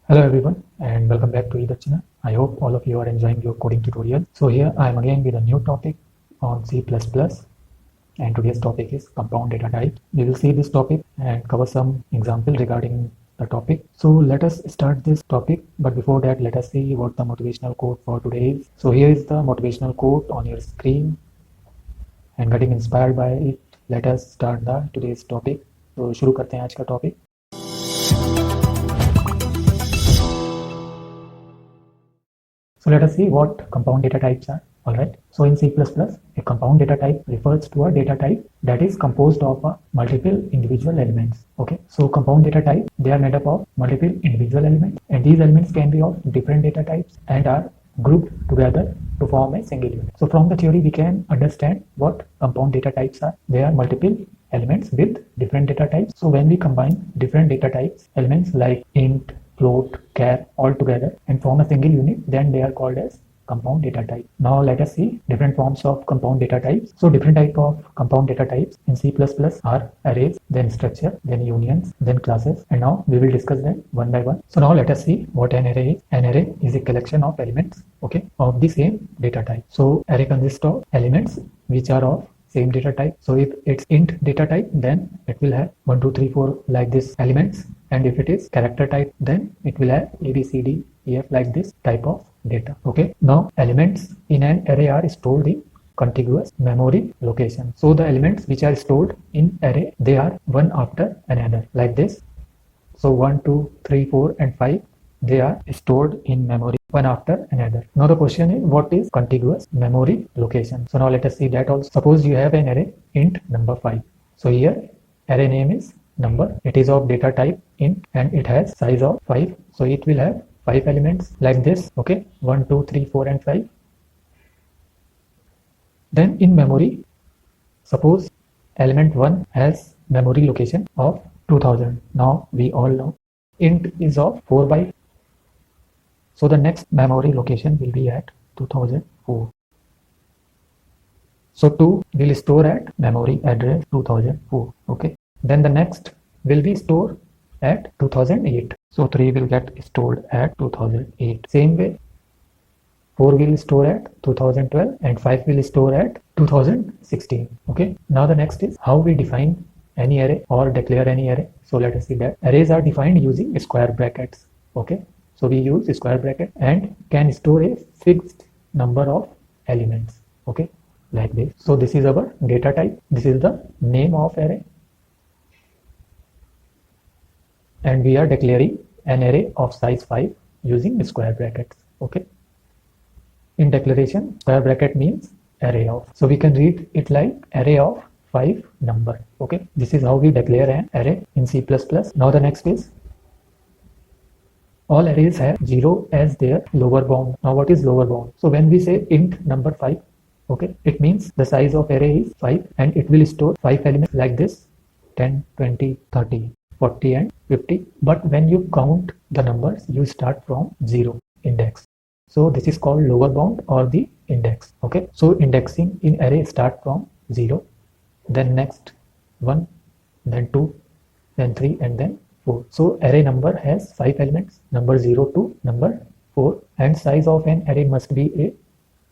Hello everyone and welcome back to either channel. I hope all of you are enjoying your coding tutorial. So here I am again with a new topic on C++ and today's topic is compound data type. We will see this topic and cover some example regarding the topic. So let us start this topic, but before that let us see what the motivational quote for today is. So here is the motivational quote on your screen and getting inspired by it, let us start the today's topic. तो शुरू करते हैं आज का topic. So let us see what compound data types are. Alright. So in C++, a compound data type refers to a data type that is composed of multiple individual elements. Okay. So compound data type, they are made up of multiple individual elements, and these elements can be of different data types and are grouped together to form a single unit. So from the theory, we can understand what compound data types are. They are multiple elements with different data types. So when we combine different data types, elements like int, float, char all together and form a single unit, then they are called as compound data type. Now let us see different forms of compound data types. So different type of compound data types in C++ are arrays, then structure, then unions, then classes, and now we will discuss them one by one. So now let us see what an array is. An array is a collection of elements, okay, of the same data type. So array consists of elements which are of same data type. So if it's int data type, then it will have 1 2 3 4 like this elements, and if it is character type, then it will have A B C D E F like this type of data. Okay, now elements in an array are stored in contiguous memory location. So the elements which are stored in array, they are one after another like this. So 1 2 3 4 and 5, they are stored in memory one after another. Now the question is, what is contiguous memory location? So now let us see that also. Suppose you have an array int number 5. So here array name is number. It is of data type int and it has size of 5. So it will have 5 elements like this. Okay, 1 2 3 4 and 5. Then in memory, suppose element 1 has memory location of 2000. Now we all know int is of 4 bytes. So the next memory location will be at 2004. So 2 will store at memory address 2004. Okay. Then the next will be stored at 2008. So 3 will get stored at 2008. Same way, 4 will store at 2012 and 5 will store at 2016. Okay. Now the next is how we define any array or declare any array. So let us see that. Arrays are defined using square brackets. Okay. So we use square bracket and can store a fixed number of elements. Okay, like this. So this is our data type. This is the name of array. And we are declaring an array of size 5 using square brackets. Okay. In declaration, square bracket means array of. So we can read it like array of 5 number. Okay. This is how we declare an array in C++. Now the next is, all arrays have 0 as their lower bound. Now what is lower bound? So when we say int number 5, okay, it means the size of array is 5 and it will store 5 elements like this, 10, 20, 30, 40 and 50. But when you count the numbers, you start from 0 index. So this is called lower bound or the index. Okay, so indexing in array start from 0, then next 1, then 2, then 3 and then 4. So array number has 5 elements, number 0 to number 4, and size of an array must be a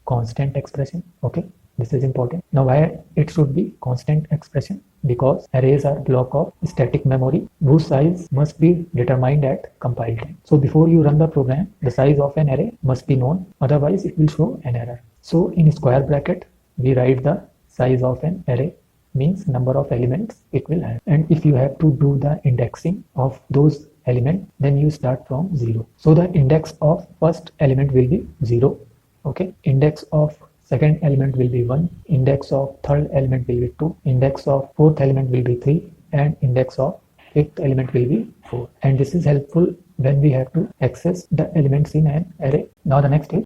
constant expression. Okay, this is important. Now why it should be constant expression? Because arrays are block of static memory whose size must be determined at compile time. So before you run the program, the size of an array must be known, otherwise it will show an error. So in square bracket, we write the size of an array, means number of elements it will have, and if you have to do the indexing of those elements, then you start from 0. So the index of first element will be 0. Okay, index of second element will be 1, index of third element will be 2, index of fourth element will be 3, and index of fifth element will be 4. And this is helpful when we have to access the elements in an array. Now the next is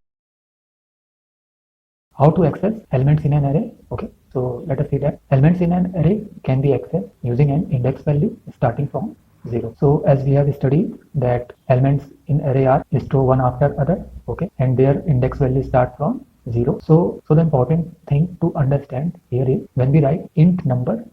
how to access elements in an array. Okay, so let us see that elements in an array can be accessed using an index value starting from 0. So as we have studied that elements in array are stored one after other. Okay, and their index value start from 0. So the important thing to understand here is when we write int number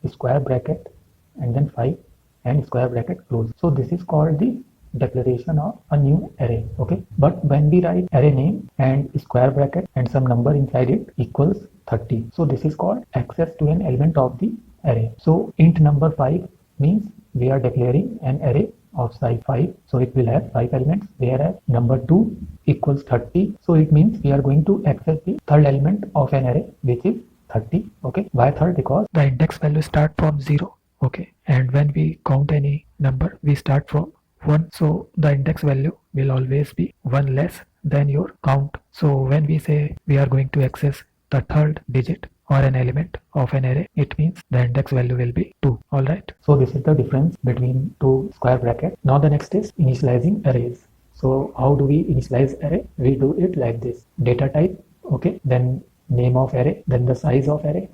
square bracket and then 5 and square bracket close. So this is called the declaration of a new array. Okay, but when we write array name and square bracket and some number inside it equals 30, so this is called access to an element of the array. So int number 5 means we are declaring an array of size 5, so it will have 5 elements, whereas number 2 equals 30, so it means we are going to access the third element of an array, which is 30. Okay, why third? Because the index value start from 0. Okay, and when we count any number we start from 1, so the index value will always be 1 less than your count. So when we say we are going to access the third digit or an element of an array, it means the index value will be 2. Alright, so this is the difference between two square brackets. Now the next is initializing arrays. So how do we initialize array? We do it like this: data type, okay, then name of array, then the size of array,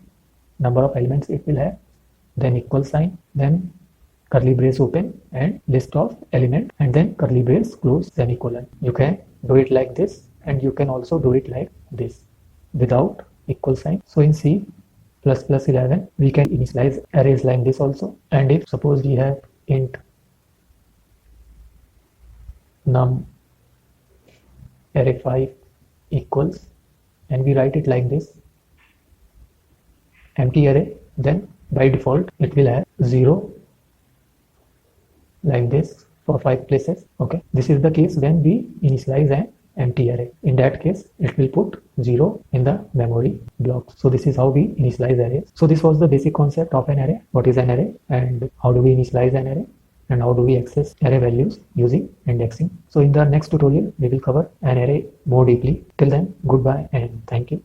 number of elements it will have, then equal sign, then curly brace open and list of element, and then curly brace close semicolon. You can do it like this, and you can also do it like this without equal sign. So in C++11 we can initialize arrays like this also. And if suppose we have int num array 5 equals, and we write it like this, empty array, then by default it will have 0 like this for 5 places. Okay, this is the case when we initialize an empty array. In that case it will put 0 in the memory block. So this is how we initialize arrays. So this was the basic concept of an array. What is an array and how do we initialize an array, and how do we access array values using indexing. So in the next tutorial we will cover an array more deeply. Till then, goodbye and thank you.